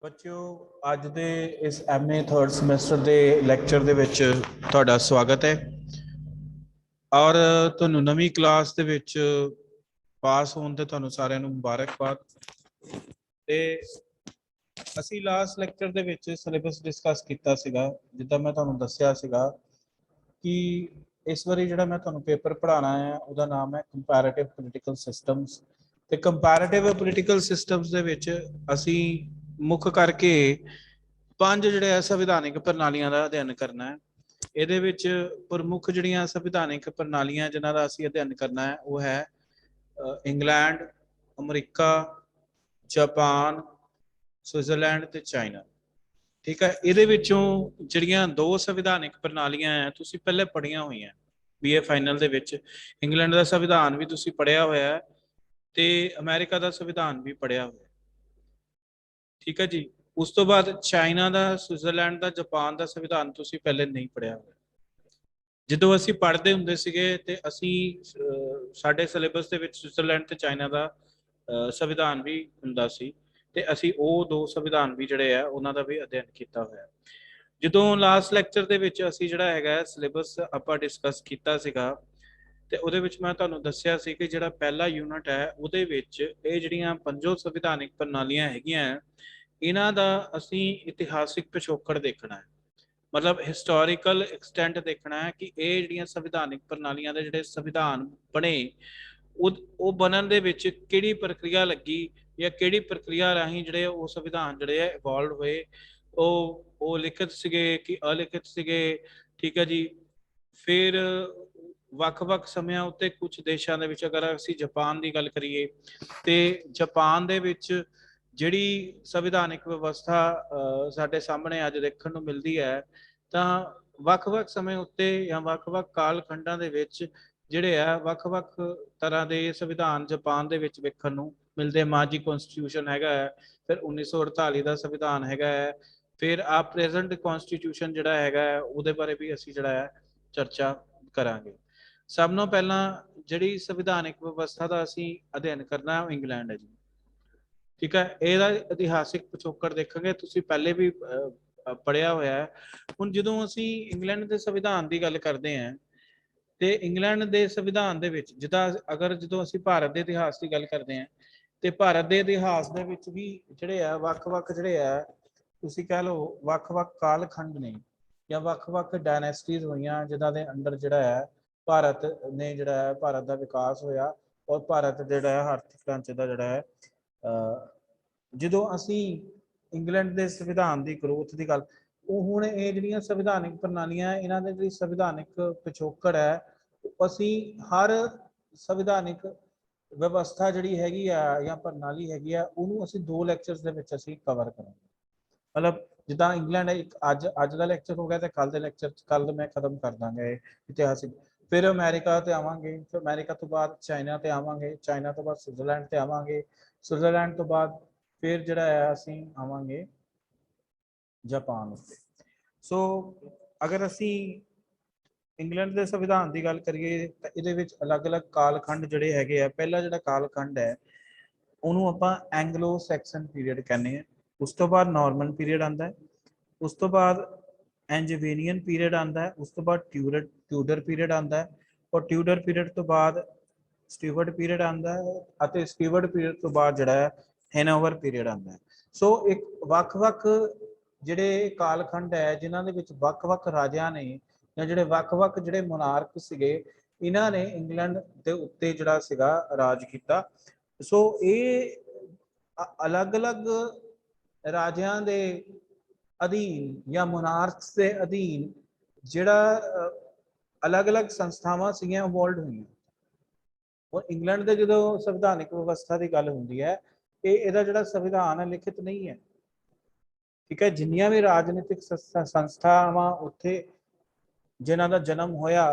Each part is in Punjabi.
ਬੱਚਿਓ ਅੱਜ ਦੇ ਇਸ ਐਮਏ 3rd ਸਮੈਸਟਰ ਦੇ ਲੈਕਚਰ ਦੇ ਵਿੱਚ ਤੁਹਾਡਾ ਸਵਾਗਤ ਹੈ ਔਰ ਤੁਹਾਨੂੰ ਨਵੀਂ ਕਲਾਸ ਦੇ ਵਿੱਚ ਪਾਸ ਹੋਣ ਤੇ ਤੁਹਾਨੂੰ ਸਾਰਿਆਂ ਨੂੰ ਮੁਬਾਰਕਬਾਦ। ਤੇ ਅਸੀਂ ਲਾਸਟ ਲੈਕਚਰ ਦੇ ਵਿੱਚ ਸਿਲੇਬਸ ਡਿਸਕਸ ਕੀਤਾ ਸੀਗਾ, ਜਿੱਦਾਂ ਮੈਂ ਤੁਹਾਨੂੰ ਦੱਸਿਆ ਸੀਗਾ ਕਿ ਇਸ ਵਾਰੀ ਜਿਹੜਾ ਮੈਂ ਤੁਹਾਨੂੰ ਪੇਪਰ ਪੜ੍ਹਾਉਣਾ ਹੈ ਉਹਦਾ ਨਾਮ ਹੈ ਕੰਪੈਰੀਟਿਵ ਪੋਲੀਟੀਕਲ ਸਿਸਟਮਸ। ਤੇ ਕੰਪੈਰੀਟਿਵ ਪੋਲੀਟੀਕਲ ਸਿਸਟਮਸ ਦੇ ਵਿੱਚ ਅਸੀਂ ਮੁੱਖ ਕਰਕੇ 5 ਜਿਹੜੇ ਆ ਸੰਵਿਧਾਨਿਕ ਪ੍ਰਣਾਲੀਆਂ ਦਾ ਅਧਿਐਨ ਕਰਨਾ ਹੈ। ਇਹਦੇ ਵਿੱਚ ਪ੍ਰਮੁੱਖ ਜਿਹੜੀਆਂ ਸੰਵਿਧਾਨਿਕ ਪ੍ਰਣਾਲੀਆਂ ਜਿਨ੍ਹਾਂ ਦਾ ਅਸੀਂ ਅਧਿਐਨ ਕਰਨਾ ਹੈ ਉਹ ਹੈ ਇੰਗਲੈਂਡ, ਅਮਰੀਕਾ, ਜਾਪਾਨ, ਸਵਿਟਜ਼ਰਲੈਂਡ ਤੇ ਚਾਈਨਾ। ਠੀਕ ਹੈ, ਇਹਦੇ ਵਿੱਚੋਂ ਜਿਹੜੀਆਂ 2 ਸੰਵਿਧਾਨਿਕ ਪ੍ਰਣਾਲੀਆਂ ਹੈ ਤੁਸੀਂ ਪਹਿਲੇ ਪੜ੍ਹੀਆਂ ਹੋਈਆਂ BA ਫਾਈਨਲ ਦੇ ਵਿੱਚ। ਇੰਗਲੈਂਡ ਦਾ ਸੰਵਿਧਾਨ ਵੀ ਤੁਸੀਂ ਪੜ੍ਹਿਆ ਹੋਇਆ ਹੈ ਤੇ ਅਮਰੀਕਾ ਦਾ ਸੰਵਿਧਾਨ ਵੀ ਪੜ੍ਹਿਆ ਹੋਇਆ। ਠੀਕ ਹੈ ਜੀ। ਉਸ ਤੋਂ ਬਾਅਦ ਚਾਈਨਾ ਦਾ, ਸਵਿਟਜ਼ਰਲੈਂਡ ਦਾ, ਜਾਪਾਨ ਦਾ ਸੰਵਿਧਾਨ ਤੁਸੀਂ ਪਹਿਲੇ ਨਹੀਂ ਪੜ੍ਹਿਆ ਹੋਇਆ। ਜਦੋਂ ਅਸੀਂ ਪੜ੍ਹਦੇ ਹੁੰਦੇ ਸੀਗੇ ਤੇ ਅਸੀਂ ਸਾਡੇ ਸਿਲੇਬਸ ਦੇ ਵਿੱਚ ਸਵਿਟਜ਼ਰਲੈਂਡ ਤੇ ਚਾਈਨਾ ਦਾ ਸੰਵਿਧਾਨ ਵੀ ਹੁੰਦਾ ਸੀ ਤੇ ਅਸੀਂ ਉਹ 2 ਸੰਵਿਧਾਨ ਵੀ ਜਿਹੜੇ ਆ ਉਹਨਾਂ ਦਾ ਵੀ ਅਧਿਐਨ ਕੀਤਾ ਹੋਇਆ। ਜਦੋਂ ਲਾਸਟ ਲੈਕਚਰ ਦੇ ਵਿੱਚ ਅਸੀਂ ਜਿਹੜਾ ਹੈਗਾ ਸਿਲੇਬਸ ਆਪਾਂ ਡਿਸਕਸ ਕੀਤਾ ਸੀਗਾ ਤੇ ਉਹਦੇ ਵਿੱਚ ਮੈਂ ਤੁਹਾਨੂੰ ਦੱਸਿਆ ਸੀ ਕਿ ਜਿਹੜਾ ਪਹਿਲਾ ਯੂਨਿਟ ਹੈ ਉਹਦੇ ਵਿੱਚ ਇਹ ਜਿਹੜੀਆਂ 5 ਸੰਵਿਧਾਨਿਕ ਪ੍ਰਣਾਲੀਆਂ ਹੈਗੀਆਂ ਇਹਨਾਂ ਦਾ ਅਸੀਂ ਇਤਿਹਾਸਿਕ ਪਿਛੋਕੜ ਦੇਖਣਾ ਹੈ, ਮਤਲਬ ਹਿਸਟੋਰੀਕਲ ਐਕਸਟੈਂਟ ਦੇਖਣਾ ਹੈ ਕਿ ਇਹ ਜਿਹੜੀਆਂ ਸੰਵਿਧਾਨਿਕ ਪ੍ਰਣਾਲੀਆਂ ਦੇ ਜਿਹੜੇ ਸੰਵਿਧਾਨ ਬਣੇ ਉਹ ਬਣਨ ਦੇ ਵਿੱਚ ਕਿਹੜੀ ਪ੍ਰਕਿਰਿਆ ਲੱਗੀ ਜਾਂ ਕਿਹੜੀ ਪ੍ਰਕਿਰਿਆ ਰਾਹੀਂ ਜਿਹੜੇ ਉਹ ਸੰਵਿਧਾਨ ਜਿਹੜੇ ਆ ਇਵੋਲਵ ਹੋਏ, ਉਹ ਲਿਖਿਤ ਸੀਗੇ ਕਿ ਅਲਿਖਿਤ ਸੀਗੇ। ਠੀਕ ਹੈ ਜੀ। ਫਿਰ ਵੱਖ-ਵੱਖ ਸਮਿਆਂ ਉੱਤੇ ਕੁਝ ਦੇਸ਼ਾਂ ਦੇ ਵਿੱਚ ਅਗਰ ਅਸੀਂ ਜਾਪਾਨ ਦੀ ਗੱਲ ਕਰੀਏ ਤੇ ਜਾਪਾਨ ਦੇ ਵਿੱਚ ਜਿਹੜੀ ਸੰਵਿਧਾਨਿਕ ਵਿਵਸਥਾ ਸਾਡੇ ਸਾਹਮਣੇ ਅੱਜ ਦੇਖਣ ਨੂੰ ਮਿਲਦੀ ਹੈ ਤਾਂ ਵੱਖ-ਵੱਖ ਸਮੇਂ ਉੱਤੇ ਜਾਂ ਵੱਖ-ਵੱਖ ਕਾਲ ਖੰਡਾਂ ਦੇ ਵਿੱਚ ਜਿਹੜੇ ਆ ਵੱਖ-ਵੱਖ ਤਰ੍ਹਾਂ ਦੇ ਸੰਵਿਧਾਨ ਜਾਪਾਨ ਦੇ ਵਿੱਚ ਵੇਖਣ ਨੂੰ ਮਿਲਦੇ। ਮਾਜੀ ਕਨਸਟੀਟਿਊਸ਼ਨ ਹੈਗਾ ਹੈ, ਫਿਰ 1948 ਦਾ ਸੰਵਿਧਾਨ ਹੈਗਾ ਹੈ, ਫਿਰ ਆ ਪ੍ਰੈਜ਼ੈਂਟ ਕਨਸਟੀਟਿਊਸ਼ਨ ਜਿਹੜਾ ਹੈਗਾ ਉਹਦੇ ਬਾਰੇ ਵੀ ਅਸੀਂ ਜਿਹੜਾ ਹੈ ਚਰਚਾ ਕਰਾਂਗੇ। ਸਭ ਤੋਂ ਪਹਿਲਾਂ ਜਿਹੜੀ ਸੰਵਿਧਾਨਿਕ ਵਿਵਸਥਾ ਦਾ ਅਸੀਂ ਅਧਿਐਨ ਕਰਨਾ ਉਹ ਇੰਗਲੈਂਡ ਹੈ ਜੀ। ਠੀਕ ਹੈ, ਇਹਦਾ ਇਤਿਹਾਸਿਕ ਪਿਛੋਕੜ ਦੇਖਾਂਗੇ, ਤੁਸੀਂ ਪਹਿਲੇ ਵੀ ਪੜ੍ਹਿਆ ਹੋਇਆ ਹੈ। ਹੁਣ ਜਦੋਂ ਅਸੀਂ ਇੰਗਲੈਂਡ ਦੇ ਸੰਵਿਧਾਨ ਦੀ ਗੱਲ ਕਰਦੇ ਹਾਂ ਤੇ ਇੰਗਲੈਂਡ ਦੇ ਸੰਵਿਧਾਨ ਦੇ ਵਿੱਚ ਜਿੱਦਾਂ ਅਗਰ ਜਦੋਂ ਅਸੀਂ ਭਾਰਤ ਦੇ ਇਤਿਹਾਸ ਦੀ ਗੱਲ ਕਰਦੇ ਹਾਂ ਤੇ ਭਾਰਤ ਦੇ ਇਤਿਹਾਸ ਦੇ ਵਿੱਚ ਵੀ ਜਿਹੜੇ ਆ ਵੱਖ-ਵੱਖ ਜਿਹੜੇ ਆ ਤੁਸੀਂ ਕਹਿ ਲਓ ਵੱਖ-ਵੱਖ ਕਾਲ ਖੰਡ ਨੇ ਜਾਂ ਵੱਖ-ਵੱਖ ਡਾਇਨੈਸਟੀਜ਼ ਹੋਈਆਂ ਜਿਨ੍ਹਾਂ ਦੇ ਅੰਡਰ ਜਿਹੜਾ ਹੈ ਭਾਰਤ ਨੇ ਜਿਹੜਾ ਹੈ ਭਾਰਤ ਦਾ ਵਿਕਾਸ ਹੋਇਆ ਔਰ ਭਾਰਤ ਜਿਹੜਾ ਹੈ ਆਰਥਿਕ ਢਾਂਚੇ ਦਾ ਜਿਹੜਾ ਹੈ ਜਦੋਂ ਅਸੀਂ ਇੰਗਲੈਂਡ ਦੇ ਸੰਵਿਧਾਨ ਦੀ ਗਰੋਥ ਦੀ ਗੱਲ, ਉਹ ਹੁਣ ਇਹ ਜਿਹੜੀਆਂ ਸੰਵਿਧਾਨਿਕ ਪ੍ਰਣਾਲੀਆਂ ਇਹਨਾਂ ਦੇ ਜਿਹੜੀ ਸੰਵਿਧਾਨਿਕ ਪਿਛੋਕੜ ਹੈ ਅਸੀਂ ਹਰ ਸੰਵਿਧਾਨਿਕ ਵਿਵਸਥਾ ਜਿਹੜੀ ਹੈਗੀ ਆ ਜਾਂ ਪ੍ਰਣਾਲੀ ਹੈਗੀ ਆ ਉਹਨੂੰ ਅਸੀਂ 2 ਲੈਕਚਰਸ ਦੇ ਵਿੱਚ ਅਸੀਂ ਕਵਰ ਕਰਾਂਗੇ। ਮਤਲਬ ਜਿੱਦਾਂ ਇੰਗਲੈਂਡ ਇੱਕ ਅੱਜ ਦਾ ਲੈਕਚਰ ਹੋ ਗਿਆ ਤੇ ਕੱਲ ਦੇ ਲੈਕਚਰ ਕੱਲ ਮੈਂ ਖਤਮ ਕਰ ਦਾਂਗਾ ਇਤਿਹਾਸਿਕ। ਫਿਰ ਅਮਰੀਕਾ ਤੇ ਆਵਾਂਗੇ, ਫਿਰ ਅਮਰੀਕਾ ਤੋਂ ਬਾਅਦ ਚਾਈਨਾ ਤੇ ਆਵਾਂਗੇ, ਚਾਈਨਾ ਤੋਂ ਬਾਅਦ ਸਵਿਟਜ਼ਰਲੈਂਡ ਤੇ ਆਵਾਂਗੇ, ਸਵਿਟਜ਼ਰਲੈਂਡ ਤੋਂ ਬਾਅਦ ਫਿਰ ਜਿਹੜਾ ਹੈ ਅਸੀਂ ਆਵਾਂਗੇ ਜਾਪਾਨ ਉੱਤੇ। ਸੋ ਅਗਰ ਅਸੀਂ ਇੰਗਲੈਂਡ ਦੇ ਸੰਵਿਧਾਨ ਦੀ ਗੱਲ ਕਰੀਏ ਤਾਂ ਇਹਦੇ ਵਿੱਚ ਅਲੱਗ-ਅਲੱਗ ਕਾਲਖੰਡ ਜਿਹੜੇ ਹੈਗੇ ਆ। ਪਹਿਲਾ ਜਿਹੜਾ ਕਾਲਖੰਡ ਹੈ ਉਹਨੂੰ ਆਪਾਂ ਐਂਗਲੋ ਸੈਕਸਨ ਪੀਰੀਅਡ ਕਹਿੰਦੇ ਆ। ਉਸ ਤੋਂ ਬਾਅਦ ਨਾਰਮਨ ਪੀਰੀਅਡ ਆਉਂਦਾ ਹੈ, ਉਸ ਤੋਂ ਬਾਅਦ ਐਂਜਵੇਨੀਅਨ ਪੀਰੀਅਡ ਆਉਂਦਾ ਹੈ, ਉਸ ਤੋਂ ਬਾਅਦ ਟਿਊਡਰ ਪੀਰੀਅਡ ਆਉਂਦਾ ਹੈ ਔਰ ਟਿਊਡਰ ਪੀਰੀਅਡ ਤੋਂ ਬਾਅਦ ਸਟਿਊਵਰਟ ਪੀਰੀਅਡ ਆਉਂਦਾ ਹੈ ਅਤੇ ਸਟਿਊਵਰਟ ਪੀਰੀਅਡ ਤੋਂ ਬਾਅਦ ਜਿਹੜਾ ਹੈ ਹੈਨੋਵਰ ਪੀਰੀਅਡ ਆਉਂਦਾ ਹੈ। ਸੋ ਇੱਕ ਵੱਖ-ਵੱਖ ਜਿਹੜੇ ਕਾਲਖੰਡ ਹੈ ਜਿਨ੍ਹਾਂ ਦੇ ਵਿੱਚ ਵੱਖ-ਵੱਖ ਰਾਜਿਆਂ ਨੇ ਜਾਂ ਜਿਹੜੇ ਵੱਖ-ਵੱਖ ਜਿਹੜੇ ਮੋਨਾਰਕ ਸੀਗੇ ਇਹਨਾਂ ਨੇ ਇੰਗਲੈਂਡ ਦੇ ਉੱਤੇ ਜਿਹੜਾ ਸੀਗਾ ਰਾਜ ਕੀਤਾ। ਸੋ ਇਹ ਅਲੱਗ-ਅਲੱਗ ਰਾਜਿਆਂ ਦੇ ਅਧੀਨ ਜਾਂ ਮੋਨਾਰਕਸ ਦੇ ਅਧੀਨ ਜਿਹੜਾ ਅਲੱਗ-ਅਲੱਗ ਸੰਸਥਾਵਾਂ ਸੀਗੀਆਂ ਇਵੋਲਵ ਹੋਈਆਂ। ਉਹ ਇੰਗਲੈਂਡ ਦੇ ਜਦੋਂ ਸੰਵਿਧਾਨਿਕ ਵਿਵਸਥਾ ਦੀ ਗੱਲ ਹੁੰਦੀ ਹੈ ਇਹਦਾ ਜਿਹੜਾ ਸੰਵਿਧਾਨ ਹੈ ਲਿਖਿਤ ਨਹੀਂ ਹੈ। ਠੀਕ ਹੈ, ਜਿੰਨੀਆਂ ਵੀ ਰਾਜਨੀਤਿਕ ਸੰਸਥਾਵਾਂ ਉੱਥੇ ਜਿਨ੍ਹਾਂ ਦਾ ਜਨਮ ਹੋਇਆ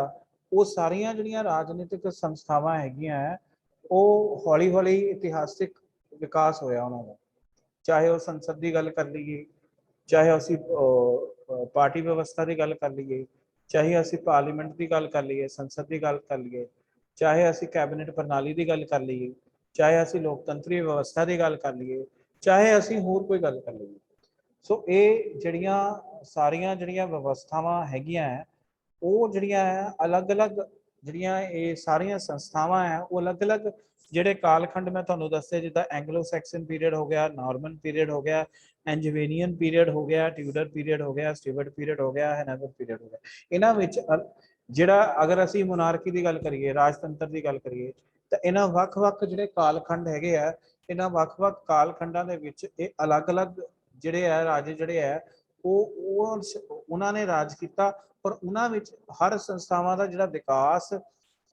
ਉਹ ਸਾਰੀਆਂ ਜਿਹੜੀਆਂ ਰਾਜਨੀਤਿਕ ਸੰਸਥਾਵਾਂ ਹੈਗੀਆਂ ਉਹ ਹੌਲੀ-ਹੌਲੀ ਇਤਿਹਾਸਿਕ ਵਿਕਾਸ ਹੋਇਆ ਉਹਨਾਂ ਦਾ। ਚਾਹੇ ਉਹ ਸੰਸਦ ਦੀ ਗੱਲ ਕਰ ਲਈਏ, ਚਾਹੇ ਅਸੀਂ ਪਾਰਟੀ ਵਿਵਸਥਾ ਦੀ ਗੱਲ ਕਰ ਲਈਏ, ਚਾਹੇ ਅਸੀਂ ਪਾਰਲੀਮੈਂਟ ਦੀ ਗੱਲ ਕਰ ਲਈਏ, ਸੰਸਦ ਦੀ ਗੱਲ ਕਰ ਲਈਏ, ਚਾਹੇ ਅਸੀਂ ਕੈਬਨਿਟ ਪ੍ਰਣਾਲੀ ਦੀ ਗੱਲ ਕਰ ਲਈਏ, ਚਾਹੇ ਅਸੀਂ ਲੋਕਤੰਤਰੀ ਵਿਵਸਥਾ ਦੀ ਗੱਲ ਕਰ ਲਈਏ, ਚਾਹੇ ਅਸੀਂ ਹੋਰ ਕੋਈ ਗੱਲ ਕਰ ਲਈਏ। ਸੋ ਇਹ ਜਿਹੜੀਆਂ ਸਾਰੀਆਂ ਜਿਹੜੀਆਂ ਵਿਵਸਥਾਵਾਂ ਹੈਗੀਆਂ ਹੈ ਉਹ ਜਿਹੜੀਆਂ ਹੈ ਅਲੱਗ-ਅਲੱਗ ਜਿਹੜੀਆਂ ਇਹ ਸਾਰੀਆਂ ਸੰਸਥਾਵਾਂ ਹੈ ਉਹ ਅਲੱਗ-ਅਲੱਗ ਜਿਹੜੇ ਕਾਲਖੰਡ ਮੈਂ ਤੁਹਾਨੂੰ ਦੱਸਿਆ ਜਿੱਦਾਂ ਐਂਗਲੋ ਸੈਕਸਨ ਪੀਰੀਅਡ ਹੋ ਗਿਆ, ਨਾਰਮਨ ਪੀਰੀਅਡ ਹੋ ਗਿਆ, ਐਂਜਵੇਨੀਅਨ ਪੀਰੀਅਡ ਹੋ ਗਿਆ, ਟਿਊਡਰ ਪੀਰੀਅਡ ਹੋ ਗਿਆ, ਸਟਿਵਰਟ ਪੀਰੀਅਡ ਹੋ ਗਿਆ, ਹੈਨੋਵਰ ਪੀਰੀਅਡ ਹੋ ਗਿਆ। ਇਹਨਾਂ ਵਿੱਚ ਜਿਹੜਾ ਅਗਰ ਅਸੀਂ ਮੋਨਾਰਕੀ ਦੀ ਗੱਲ ਕਰੀਏ, ਰਾਜਤੰਤਰ ਦੀ ਗੱਲ ਕਰੀਏ ਤਾਂ ਇਹਨਾਂ ਵੱਖ-ਵੱਖ ਜਿਹੜੇ ਕਾਲਖੰਡ ਹੈਗੇ ਆ, ਇਹਨਾਂ ਵੱਖ-ਵੱਖ ਕਾਲਖੰਡਾਂ ਦੇ ਵਿੱਚ ਇਹ ਅਲੱਗ-ਅਲੱਗ ਜਿਹੜੇ ਆ ਰਾਜੇ ਜਿਹੜੇ ਆ ਉਹ ਉਹਨਾਂ ਨੇ ਰਾਜ ਕੀਤਾ, ਪਰ ਉਹਨਾਂ ਵਿੱਚ ਹਰ ਸੰਸਥਾਵਾਂ ਦਾ ਜਿਹੜਾ ਵਿਕਾਸ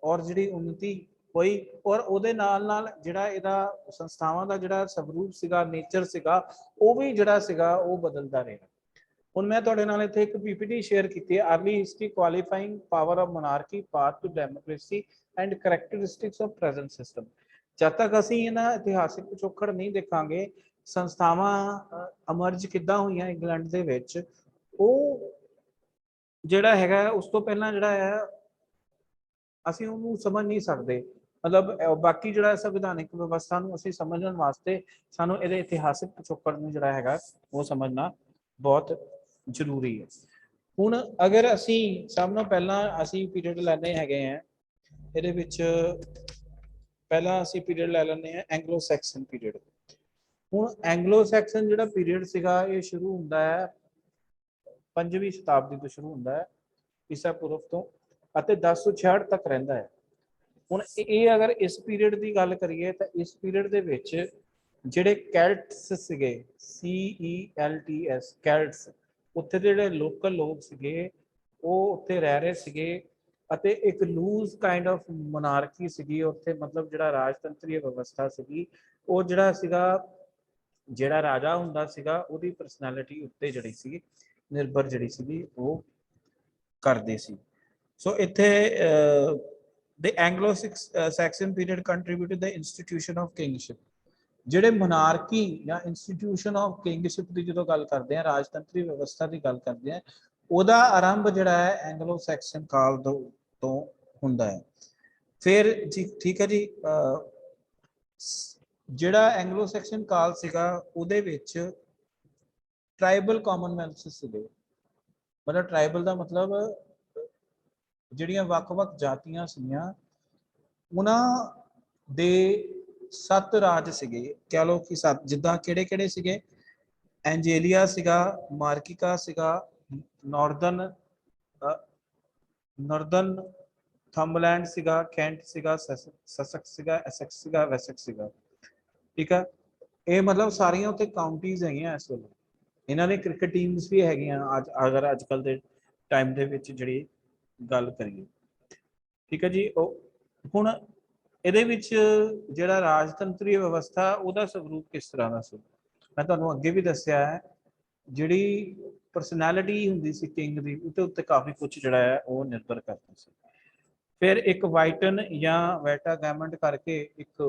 ਔਰ ਜਿਹੜੀ ਉન્નਤੀ ਹੋਈ ਔਰ ਉਹਦੇ ਨਾਲ ਨਾਲ ਜਿਹੜਾ ਇਹਦਾ ਸੰਸਥਾਵਾਂ ਦਾ ਜਿਹੜਾ ਸਵਰੂਪ ਸੀਗਾ, ਨੇਚਰ ਸੀਗਾ, ਉਹ ਵੀ ਜਿਹੜਾ ਸੀਗਾ ਉਹ ਬਦਲਦਾ ਰਿਹਾ। ਹੁਣ ਮੈਂ ਤੁਹਾਡੇ ਨਾਲ ਇੱਥੇ ਇੱਕ ਪੀਪੀਟੀ ਸ਼ੇਅਰ ਕੀਤੀ ਹੈ, early history qualifying power of monarchy, path to democracy and characteristics of present system. ਜਦ ਤੱਕ ਅਸੀਂ ਇਹਨਾਂ ਇਤਿਹਾਸਿਕ ਪਿਛੋਕੜ ਨਹੀਂ ਦੇਖਾਂਗੇ ਸੰਸਥਾਵਾਂ ਅਮਰਜ ਕਿੱਦਾਂ ਹੋਈਆਂ ਇੰਗਲੈਂਡ ਦੇ ਵਿੱਚ, ਉਹ ਜਿਹੜਾ ਹੈਗਾ ਉਸ ਤੋਂ ਪਹਿਲਾਂ ਜਿਹੜਾ ਹੈ ਅਸੀਂ ਉਹਨੂੰ ਸਮਝ ਨਹੀਂ ਸਕਦੇ। ਮਤਲਬ ਬਾਕੀ ਜਿਹੜਾ ਸੰਵਿਧਾਨਿਕ ਵਿਵਸਥਾ ਨੂੰ ਅਸੀਂ ਸਮਝਣ ਵਾਸਤੇ ਸਾਨੂੰ ਇਹਦੇ ਇਤਿਹਾਸਿਕ ਪਿਛੋਕੜ ਨੂੰ ਜਿਹੜਾ ਹੈਗਾ ਉਹ ਸਮਝਣਾ ਬਹੁਤ ਜ਼ਰੂਰੀ ਹੈ। ਹੁਣ ਅਗਰ ਅਸੀਂ ਸਭ ਤੋਂ ਪਹਿਲਾਂ ਅਸੀਂ ਪੀਰੀਅਡ ਲੈਣੇ ਹੈਗੇ ਆ, ਇਹਦੇ ਵਿੱਚ ਪਹਿਲਾਂ ਅਸੀਂ ਪੀਰੀਅਡ ਲੈ ਲੈਂਦੇ ਹਾਂ ਐਂਗਲੋ ਸੈਕਸਨ ਪੀਰੀਅਡ। ਹੁਣ ਐਂਗਲੋ ਸੈਕਸਨ ਜਿਹੜਾ ਪੀਰੀਅਡ ਸੀਗਾ ਇਹ ਸ਼ੁਰੂ ਹੁੰਦਾ ਹੈ 5ਵੀਂ ਸ਼ਤਾਬਦੀ ਤੋਂ ਸ਼ੁਰੂ ਹੁੰਦਾ ਹੈ ਈਸਾ ਪੂਰਵ ਤੋਂ ਅਤੇ 1066 ਤੱਕ ਰਹਿੰਦਾ ਹੈ। ਹੁਣ ਇਹ ਅਗਰ ਇਸ ਪੀਰੀਅਡ ਦੀ ਗੱਲ ਕਰੀਏ ਤਾਂ ਇਸ ਪੀਰੀਅਡ ਦੇ ਵਿੱਚ ਜਿਹੜੇ ਕੈਲਟਸ ਸੀਗੇ, CELTS ਕੈਲਟਸ, ਉੱਥੇ ਦੇ ਜਿਹੜੇ ਲੋਕਲ ਲੋਕ ਸੀਗੇ ਉਹ ਉੱਥੇ ਰਹਿ ਰਹੇ ਸੀਗੇ ਅਤੇ ਇੱਕ ਲੂਜ਼ ਕਾਈਂਡ ਆਫ ਮੋਨਾਰਕੀ ਸੀਗੀ ਉੱਥੇ। ਮਤਲਬ ਜਿਹੜਾ ਰਾਜਤੰਤਰੀ ਵਿਵਸਥਾ ਸੀਗੀ ਉਹ ਜਿਹੜਾ ਸੀਗਾ, ਜਿਹੜਾ ਰਾਜਾ ਹੁੰਦਾ ਸੀਗਾ ਉਹਦੀ ਪਰਸਨੈਲਿਟੀ ਉੱਤੇ ਜਿਹੜੀ ਸੀ ਨਿਰਭਰ ਜਿਹੜੀ ਸੀਗੀ ਉਹ ਕਰਦੇ ਸੀ। ਸੋ ਇੱਥੇ the Anglo-Saxon period contributed the institution of kingship। ਜਿਹੜੇ ਮੋਨਾਰਕੀ ਜਾਂ ਇੰਸਟੀਟਿਊਸ਼ਨ ਆਫ ਕਿੰਗਸ਼ਿਪ ਦੀ ਜਦੋਂ ਗੱਲ ਕਰਦੇ ਆ, ਰਾਜਤੰਤਰੀ ਵਿਵਸਥਾ ਦੀ ਗੱਲ ਕਰਦੇ ਆ, ਉਹਦਾ ਆਰੰਭ ਜਿਹੜਾ ਹੈ ਐਂਗਲੋ ਸੈਕਸਨ ਕਾਲ ਤੋਂ ਹੁੰਦਾ ਹੈ। ਫਿਰ ਜੀ ਠੀਕ ਹੈ ਜੀ, ਜਿਹੜਾ ਐਂਗਲੋ ਸੈਕਸਨ ਕਾਲ ਸੀਗਾ ਉਹਦੇ ਵਿੱਚ ਟ੍ਰਾਈਬਲ ਕਾਮਨਵੈਲਥ ਸੀਗੇ। ਮਤਲਬ ਟ੍ਰਾਈਬਲ ਦਾ ਮਤਲਬ ਜਿਹੜੀਆਂ ਵੱਖ-ਵੱਖ ਜਾਤੀਆਂ ਸੀਗੀਆਂ ਉਹਨਾਂ ਦੇ 7 ਰਾਜ ਸੀਗੇ, ਕਹਿ ਲਓ ਕਿ 7, ਜਿੱਦਾਂ ਕਿਹੜੇ-ਕਿਹੜੇ ਸੀਗੇ, ਐਂਜੇਲੀਆ ਸੀਗਾ, ਮਾਰਕਿਕਾ ਸੀਗਾ, ਨਾਰਦਰਨ ਥੰਬਲੈਂਡ ਸੀਗਾ, ਕੈਂਟ ਸੀਗਾ, ਸਸੈਕਸ ਸੀਗਾ, ਐਸੈਕਸ ਸੀਗਾ, ਵੈਸੈਕਸ ਸੀਗਾ। ਠੀਕ ਹੈ, ਇਹ ਮਤਲਬ ਸਾਰੀਆਂ ਉੱਥੇ ਕਾਉਂਟੀਜ਼ ਹੈਗੀਆਂ ਇਸ ਵੇਲੇ। ਇਹਨਾਂ ਦੇ ਕ੍ਰਿਕਟ ਟੀਮਸ ਵੀ ਹੈਗੀਆਂ ਅਗਰ ਅੱਜ ਕੱਲ ਦੇ ਟਾਈਮ ਦੇ ਵਿੱਚ ਜਿਹੜੀ ਗੱਲ ਕਰੀਏ। ਠੀਕ ਹੈ ਜੀ, ਉਹ ਹੁਣ ਇਹਦੇ ਵਿੱਚ ਜਿਹੜਾ ਰਾਜਤੰਤਰੀ ਵਿਵਸਥਾ ਉਹਦਾ ਸਵਰੂਪ ਕਿਸ ਤਰ੍ਹਾਂ ਦਾ ਸੀ, ਮੈਂ ਤੁਹਾਨੂੰ ਅੱਗੇ ਵੀ ਦੱਸਿਆ ਹੈ। ਜਿਹੜੀ ਪਰਸਨੈਲਿਟੀ ਹੁੰਦੀ ਸੀ ਕਿੰਗ ਦੀ ਉਹਦੇ ਉੱਤੇ ਕਾਫੀ ਕੁਝ ਜਿਹੜਾ ਹੈ ਉਹ ਨਿਰਭਰ ਕਰਦਾ ਸੀ। ਫਿਰ ਇੱਕ ਵਾਈਟਨ ਜਾਂ ਵੈਟਾਗੈਮੈਂਟ ਕਰਕੇ ਇੱਕ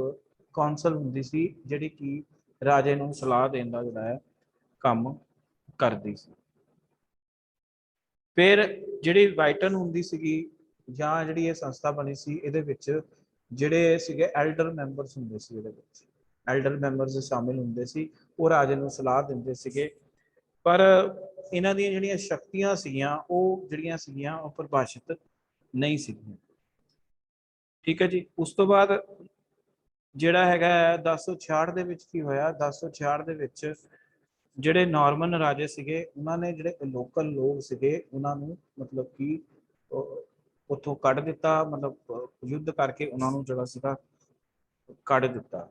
ਕੌਂਸਲ ਹੁੰਦੀ ਸੀ ਜਿਹੜੀ ਕਿ ਰਾਜੇ ਨੂੰ ਸਲਾਹ ਦੇਣ ਦਾ ਜਿਹੜਾ ਹੈ ਕੰਮ ਕਰਦੀ ਸੀ। ਫਿਰ ਜਿਹੜੀ ਵਾਈਟਨ ਹੁੰਦੀ ਸੀਗੀ ਜਾਂ ਜਿਹੜੀ ਇਹ ਸੰਸਥਾ ਬਣੀ ਸੀ ਇਹਦੇ ਵਿੱਚ ਜਿਹੜੇ ਸੀਗੇ ਐਲਡਰ ਮੈਂਬਰਸ ਹੁੰਦੇ ਸੀ, ਇਹਦੇ ਵਿੱਚ ਐਲਡਰ ਮੈਂਬਰਸ ਸ਼ਾਮਿਲ ਹੁੰਦੇ ਸੀ, ਉਹ ਰਾਜੇ ਨੂੰ ਸਲਾਹ ਦਿੰਦੇ ਸੀਗੇ। ਪਰ ਇਹਨਾਂ ਦੀਆਂ ਜਿਹੜੀਆਂ ਸ਼ਕਤੀਆਂ ਸੀਗੀਆਂ ਉਹ ਜਿਹੜੀਆਂ ਸੀਗੀਆਂ ਉਹ ਪਰਿਭਾਸ਼ਿਤ ਨਹੀਂ ਸੀਗੀਆਂ। ਠੀਕ ਹੈ ਜੀ, ਉਸ ਤੋਂ ਬਾਅਦ ਜਿਹੜਾ ਹੈਗਾ 1066 ਦੇ ਵਿੱਚ ਕੀ ਹੋਇਆ, 1066 ਦੇ ਵਿੱਚ ਜਿਹੜੇ ਨਾਰਮਨ ਰਾਜੇ ਸੀਗੇ ਉਹਨਾਂ ਨੇ ਜਿਹੜੇ ਲੋਕਲ ਲੋਕ ਸੀਗੇ ਉਹਨਾਂ ਨੂੰ ਮਤਲਬ ਕਿ ਉੱਥੋਂ ਕੱਢ ਦਿੱਤਾ, ਮਤਲਬ ਯੁੱਧ ਕਰਕੇ ਉਹਨਾਂ ਨੂੰ ਜਿਹੜਾ ਸੀਗਾ ਕੱਢ ਦਿੱਤਾ।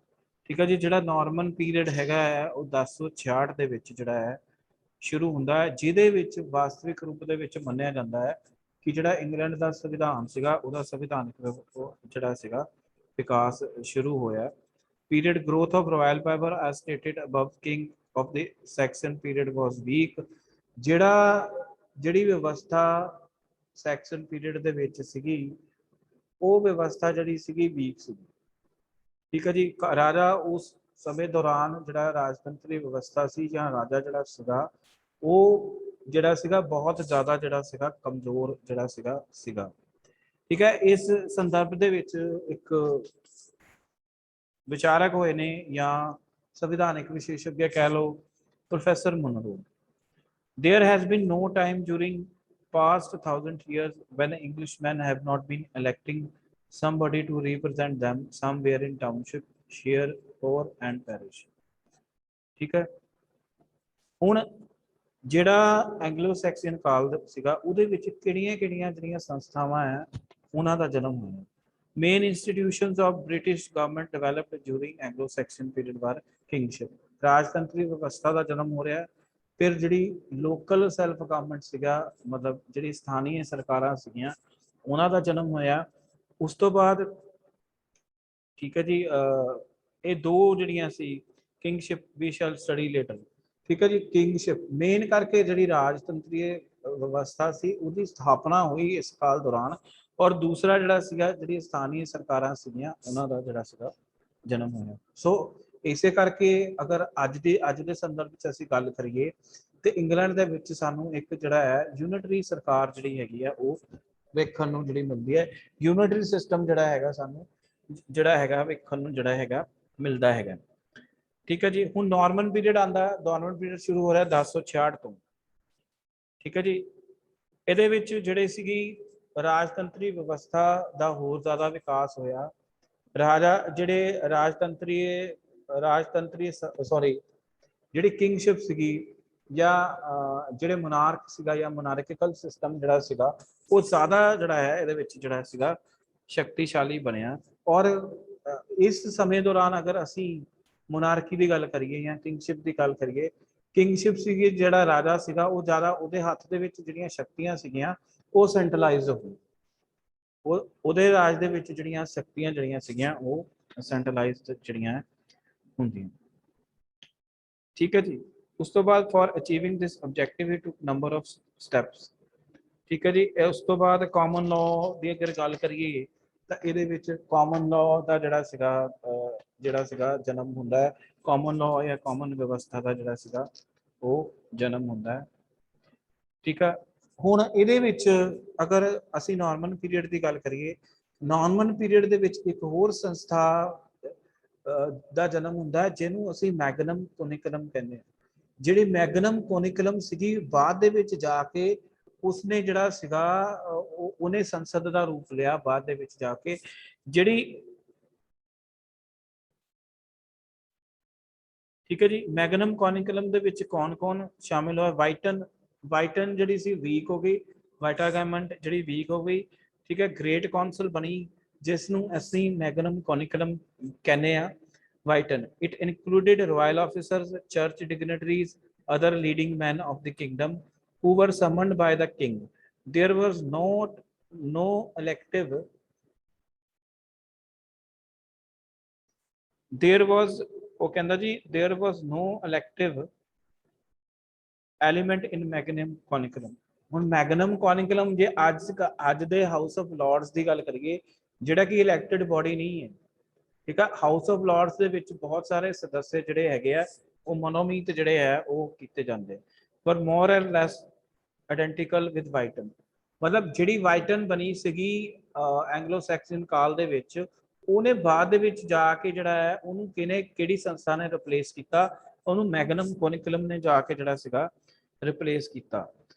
ਠੀਕ ਹੈ ਜੀ, ਜਿਹੜਾ ਨਾਰਮਨ ਪੀਰੀਅਡ ਹੈਗਾ ਹੈ ਉਹ 1066 ਦੇ ਵਿੱਚ ਜਿਹੜਾ ਹੈ ਸ਼ੁਰੂ ਹੁੰਦਾ ਹੈ, ਜਿਹਦੇ ਵਿੱਚ ਵਾਸਤਵਿਕ ਰੂਪ ਦੇ ਵਿੱਚ ਮੰਨਿਆ ਜਾਂਦਾ ਹੈ ਕਿ ਜਿਹੜਾ ਇੰਗਲੈਂਡ ਦਾ ਸੰਵਿਧਾਨ ਸੀਗਾ ਉਹਦਾ ਸੰਵਿਧਾਨਿਕ ਜਿਹੜਾ ਸੀਗਾ ਵਿਕਾਸ ਸ਼ੁਰੂ ਹੋਇਆ। Period growth of royal power as stated above, king of the Saxon period was weak। ਜਿਹੜੀ ਵਿਵਸਥਾ ਸੈਕਸਨ ਪੀਰੀਅਡ ਦੇ ਵਿੱਚ ਸੀਗੀ ਉਹ ਵਿਵਸਥਾ ਜਿਹੜੀ ਸੀਗੀ ਵੀਕ ਸੀਗੀ। ਠੀਕ ਹੈ ਜੀ, ਰਾਜਾ ਉਸ ਸਮੇਂ ਦੌਰਾਨ ਜਿਹੜਾ ਰਾਜਤੰਤਰੀ ਵਿਵਸਥਾ ਸੀ ਜਾਂ ਰਾਜਾ ਜਿਹੜਾ ਸੀਗਾ ਉਹ ਜਿਹੜਾ ਸੀਗਾ ਬਹੁਤ ਜ਼ਿਆਦਾ ਜਿਹੜਾ ਸੀਗਾ ਕਮਜ਼ੋਰ ਜਿਹੜਾ ਸੀਗਾ। ਠੀਕ ਹੈ, ਇਸ ਸੰਦਰਭ ਦੇ ਵਿੱਚ ਇੱਕ ਵਿਚਾਰਕ ਹੋਏ ਨੇ ਜਾਂ ਸੰਵਿਧਾਨਿਕ ਵਿਸ਼ੇਸ਼ज्ञ ਕਹਿ ਲਓ professor Munro. There has been no time during past 1,000 years when Englishmen have not been electing somebody to represent them somewhere in township, shire, or and parish. ठीक है। ਹੁਣ ਜਿਹੜਾ ਐਂਗਲੋ ਸੈਕਸਨ ਕਾਲ ਸੀਗਾ ਉਹਦੇ ਵਿੱਚ ਕਿਹੜੀਆਂ-ਕਿਹੜੀਆਂ ਜਿਹੜੀਆਂ ਸੰਸਥਾਵਾਂ ਆ ਉਹਨਾਂ ਦਾ ਜਨਮ ਹੋਇਆ। Main institutions of British government developed during Anglo Saxon period were kingship, ਰਾਜਤੰਤਰੀ ਵਿਵਸਥਾ ਦਾ ਜਨਮ ਹੋ ਰਿਹਾ। ਫਿਰ ਜਿਹੜੀ ਲੋਕਲ ਸੈਲਫ ਗਵਰਨਮੈਂਟ ਸੀਗਾ, ਮਤਲਬ ਜਿਹੜੀ ਸਥਾਨੀ ਸਰਕਾਰਾਂ ਸੀਗੀਆਂ ਉਹਨਾਂ ਦਾ ਜਨਮ ਹੋਇਆ। ਉਸ ਤੋਂ ਬਾਅਦ ਠੀਕ ਹੈ ਜੀ, ਇਹ ਦੋ ਜਿਹੜੀਆਂ ਸੀ ਕਿੰਗਸ਼ਿਪ ਵੀ ਸ਼ੈਲ ਸਟੱਡੀ ਲੇਟਰ। ਠੀਕ ਹੈ ਜੀ, ਕਿੰਗਸ਼ਿਪ ਮੇਨ ਕਰਕੇ ਜਿਹੜੀ ਰਾਜਤੰਤਰੀ ਵਿਵਸਥਾ ਸੀ ਉਹਦੀ ਸਥਾਪਨਾ ਹੋਈ ਇਸ ਕਾਲ ਦੌਰਾਨ, ਔਰ ਦੂਸਰਾ ਜਿਹੜਾ ਸੀਗਾ ਜਿਹੜੀ ਸਥਾਨੀ ਸਰਕਾਰਾਂ ਸੀਗੀਆਂ ਉਹਨਾਂ ਦਾ ਜਿਹੜਾ ਸੀਗਾ ਜਨਮ ਹੋਇਆ। ਸੋ ਇਸੇ ਕਰਕੇ ਅਗਰ ਅੱਜ ਦੇ ਸੰਦਰਭ ਵਿੱਚ ਅਸੀਂ ਗੱਲ ਕਰੀਏ ਤੇ ਇੰਗਲੈਂਡ ਦੇ ਵਿੱਚ ਸਾਨੂੰ ਇੱਕ ਜਿਹੜਾ ਹੈ ਯੂਨਿਟਰੀ ਸਰਕਾਰ ਜਿਹੜੀ ਹੈਗੀ ਆ ਉਹ ਵੇਖਣ ਨੂੰ ਜਿਹੜੀ ਮਿਲਦੀ ਹੈ। ਯੂਨਿਟਰੀ ਸਿਸਟਮ ਜਿਹੜਾ ਹੈਗਾ ਸਾਨੂੰ ਜਿਹੜਾ ਹੈਗਾ ਵੇਖਣ ਨੂੰ ਜਿਹੜਾ ਹੈਗਾ ਮਿਲਦਾ ਹੈਗਾ। ਠੀਕ ਹੈ ਜੀ, ਹੁਣ ਨਾਰਮਨ ਪੀਰੀਅਡ ਆਂਦਾ। ਨਾਰਮਨ ਪੀਰੀਅਡ ਸ਼ੁਰੂ ਹੋ ਰਿਹਾ 1066 ਤੋਂ। ਠੀਕ ਹੈ ਜੀ, ਇਹਦੇ ਵਿੱਚ ਜਿਹੜੇ ਸੀਗੀ ਰਾਜਤੰਤਰੀ ਵਿਵਸਥਾ ਦਾ ਹੋਰ ਜ਼ਿਆਦਾ ਵਿਕਾਸ ਹੋਇਆ। ਰਾਜਾ ਜਿਹੜੇ ਰਾਜਤੰਤਰੀ ਸੌਰੀ ਜਿਹੜੀ ਕਿੰਗਸ਼ਿਪ ਸੀਗੀ ਜਾਂ ਜਿਹੜੇ ਮੋਨਾਰਕ ਸੀਗਾ ਜਾਂ ਮੋਨਾਰਕਿਕਲ ਸਿਸਟਮ ਜਿਹੜਾ ਸੀਗਾ ਉਹ ਜ਼ਿਆਦਾ ਜਿਹੜਾ ਹੈ ਇਹਦੇ ਵਿੱਚ ਜਿਹੜਾ ਸੀਗਾ ਸ਼ਕਤੀਸ਼ਾਲੀ ਬਣਿਆ। ਔਰ ਇਸ ਸਮੇਂ ਦੌਰਾਨ ਅਗਰ ਅਸੀਂ ਮੋਨਾਰਕੀ ਦੀ ਗੱਲ ਕਰੀਏ ਜਾਂ ਕਿੰਗਸ਼ਿਪ ਦੀ ਗੱਲ ਕਰੀਏ, ਕਿੰਗਸ਼ਿਪ ਸੀਗੀ ਜਿਹੜਾ ਰਾਜਾ ਸੀਗਾ ਉਹ ਜ਼ਿਆਦਾ ਉਹਦੇ ਹੱਥ ਦੇ ਵਿੱਚ ਜਿਹੜੀਆਂ ਸ਼ਕਤੀਆਂ ਸੀਗੀਆਂ ਉਹ ਸੈਂਟਰਲਾਈਜ਼ਡ ਹੋ ਗਈ। ਉਹਦੇ ਰਾਜ ਦੇ ਵਿੱਚ ਜਿਹੜੀਆਂ ਸ਼ਕਤੀਆਂ ਜਿਹੜੀਆਂ ਸੀਗੀਆਂ ਉਹ ਸੈਂਟਰਲਾਈਜ਼ਡ ਜਿਹੜੀਆਂ ਹੁੰਦੀਆਂ। ਠੀਕ ਹੈ ਜੀ, ਉਸ ਤੋਂ ਬਾਅਦ for achieving this objective he took number of steps. ਠੀਕ ਹੈ ਜੀ, ਉਸ ਤੋਂ ਬਾਅਦ ਕਾਮਨ ਲਾਅ ਦੀ ਅਗਰ ਗੱਲ ਕਰੀਏ ਤਾਂ ਇਹਦੇ ਵਿੱਚ ਕਾਮਨ ਲਾਅ ਦਾ ਜਿਹੜਾ ਸੀਗਾ ਜਨਮ ਹੁੰਦਾ ਹੈ। ਕਾਮਨ ਲਾਅ ਜਾਂ ਕਾਮਨ ਵਿਵਸਥਾ ਦਾ ਜਿਹੜਾ ਸੀਗਾ ਉਹ ਜਨਮ ਹੁੰਦਾ ਹੈ। ਠੀਕ ਹੈ, ਹੁਣ ਇਹਦੇ ਵਿੱਚ ਅਗਰ ਅਸੀਂ ਨਾਰਮਨ ਪੀਰੀਅਡ ਦੀ ਗੱਲ ਕਰੀਏ, ਨਾਰਮਨ ਪੀਰੀਅਡ ਦੇ ਵਿੱਚ ਇੱਕ ਹੋਰ ਸੰਸਥਾ ਦਾ ਜਨਮ ਹੁੰਦਾ ਹੈ ਜਿਹਨੂੰ ਅਸੀਂ ਮੈਗਨਮ ਕੋਨਿਕਲਮ ਕਹਿੰਦੇ ਹਾਂ। ਜਿਹੜੀ ਮੈਗਨਮ ਕੋਨਿਕਲਮ ਸੀਗੀ ਬਾਅਦ ਦੇ ਵਿੱਚ ਜਾ ਕੇ ਉਸਨੇ ਜਿਹੜਾ ਸੀਗਾ ਉਹਨੇ ਸੰਸਦ ਦਾ ਰੂਪ ਲਿਆ ਬਾਅਦ ਦੇ ਵਿੱਚ ਜਾ ਕੇ। ਜਿਹੜੀ ਠੀਕ ਹੈ ਜੀ, ਮੈਗਨਮ ਕੋਨਿਕਲਮ ਦੇ ਵਿੱਚ ਕੌਣ-ਕੌਣ ਸ਼ਾਮਿਲ ਹੋਇਆ? ਵਾਈਟਨ ਜਿਹੜੀ ਸੀ ਵੀਕ ਹੋ ਗਈ, ਵਾਈਟਾ ਗਵਰਨਮੈਂਟ ਜਿਹੜੀ ਵੀਕ ਹੋ ਗਈ। ਠੀਕ ਹੈ, ਗ੍ਰੇਟ ਕਾਉਂਸਲ ਬਣੀ ਜਿਸ ਨੂੰ ਅਸੀਂ ਮੈਗਨਮ ਕੋਨਿਕਲਮ ਕਹਿੰਦੇ ਆ। Witan it included royal officers, church dignitaries, other leading men of the kingdom who were summoned by the king. There was no elective, there was ਉਹ ਕਹਿੰਦਾ ਜੀ there was no elective element in magnum concilium। ਹੁਣ ਮੈਗਨਮ ਕੋਨਿਕਲਮ ਜੇ ਅੱਜ ਦੇ ਹਾਊਸ ਆਫ ਲਾਰਡਸ ਦੀ ਗੱਲ ਕਰੀਏ ਜਿਹੜਾ ਕਿ ਇਲੈਕਟਡ ਬੋਡੀ ਨਹੀਂ ਹੈ। ਠੀਕ ਹੈ, ਹਾਊਸ ਆਫ ਲਾਰਡਸ ਦੇ ਵਿੱਚ ਬਹੁਤ ਸਾਰੇ ਸਦੱਸਿਆ ਜਿਹੜੇ ਹੈਗੇ ਆ ਉਹ ਮਨੋਮੀਤ ਜਿਹੜੇ ਆ ਉਹ ਕੀਤੇ ਜਾਂਦੇ, ਪਰ more and lace identical with ਵਾਈਟਨ। ਮਤਲਬ ਜਿਹੜੀ ਵਾਈਟਨ ਬਣੀ ਸੀਗੀ ਐਂਗਲੋ ਸੈਕਸਨ ਕਾਲ ਦੇ ਵਿੱਚ, ਉਹਨੇ ਬਾਅਦ ਦੇ ਵਿੱਚ ਜਾ ਕੇ ਜਿਹੜਾ ਹੈ ਉਹਨੂੰ ਕਿਹੜੀ ਸੰਸਥਾ ਨੇ ਰਿਪਲੇਸ ਕੀਤਾ? ਉਹਨੂੰ ਮੈਗਨਮ ਕੋਨਿਕਲਮ ਨੇ ਜਾ ਕੇ ਜਿਹੜਾ ਸੀਗਾ ਰਿਪਲੇਸ ਕੀਤਾ।